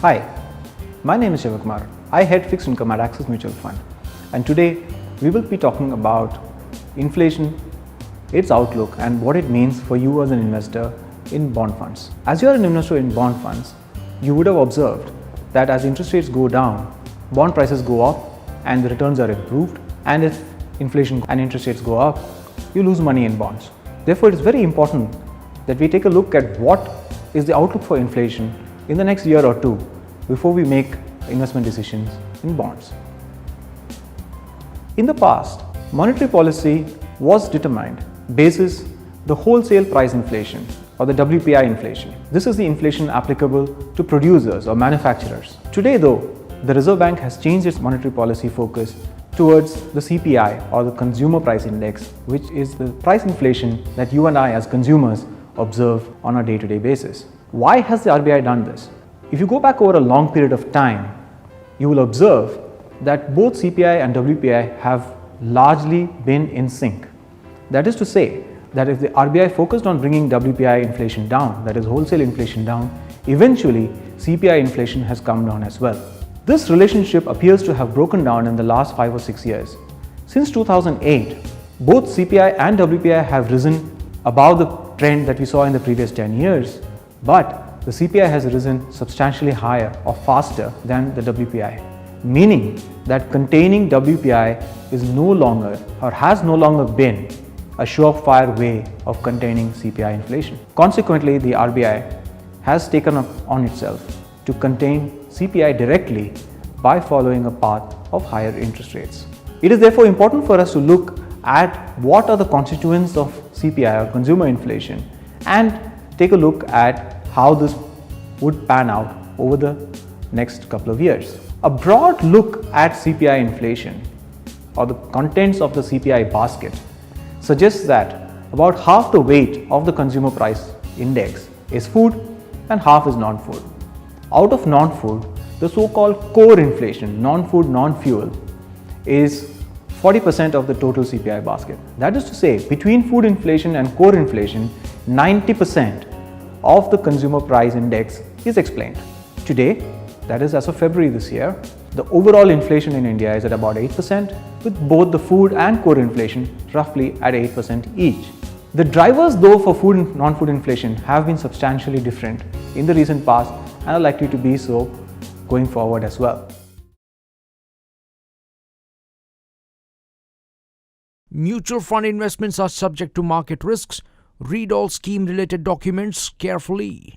Hi, my name is Shivakumar. I head fixed income at Axis Mutual Fund, and today we will be talking about inflation, its outlook, and what it means for you as an investor in bond funds. As you are an investor in bond funds, you would have observed that as interest rates go down, bond prices go up and the returns are improved, and if inflation and interest rates go up, you lose money in bonds. Therefore, it is very important that we take a look at what is the outlook for inflation in the next year or two before we make investment decisions in bonds. In the past, monetary policy was determined basis the wholesale price inflation or the WPI inflation. This is the inflation applicable to producers or manufacturers. Today though, the Reserve Bank has changed its monetary policy focus towards the CPI or the consumer price index, which is the price inflation that you and I as consumers observe on a day-to-day basis. Why has the RBI done this? If you go back over a long period of time, you will observe that both CPI and WPI have largely been in sync. That is to say that if the RBI focused on bringing WPI inflation down, that is wholesale inflation down, eventually CPI inflation has come down as well. This relationship appears to have broken down in the last 5 or 6 years. Since 2008, both CPI and WPI have risen above the trend that we saw in the previous 10 years, but the CPI has risen substantially higher or faster than the WPI, meaning that containing WPI is no longer or has no longer been a surefire way of containing CPI inflation. Consequently, the RBI has taken up on itself to contain CPI directly by following a path of higher interest rates. It is therefore important for us to look at what are the constituents of CPI or consumer inflation and take a look at how this would pan out over the next couple of years. A broad look at CPI inflation or the contents of the CPI basket suggests that about half the weight of the consumer price index is food and half is non-food. Out of non-food, the so-called core inflation, non-food, non-fuel, is 40% of the total CPI basket. That is to say, between food inflation and core inflation, 90% of the consumer price index is explained. Today, that is as of February this year, the overall inflation in India is at about 8%, with both the food and core inflation roughly at 8% each. The drivers though for food and non-food inflation have been substantially different in the recent past and are likely to be so going forward as well. Mutual fund investments are subject to market risks. Read all scheme-related documents carefully.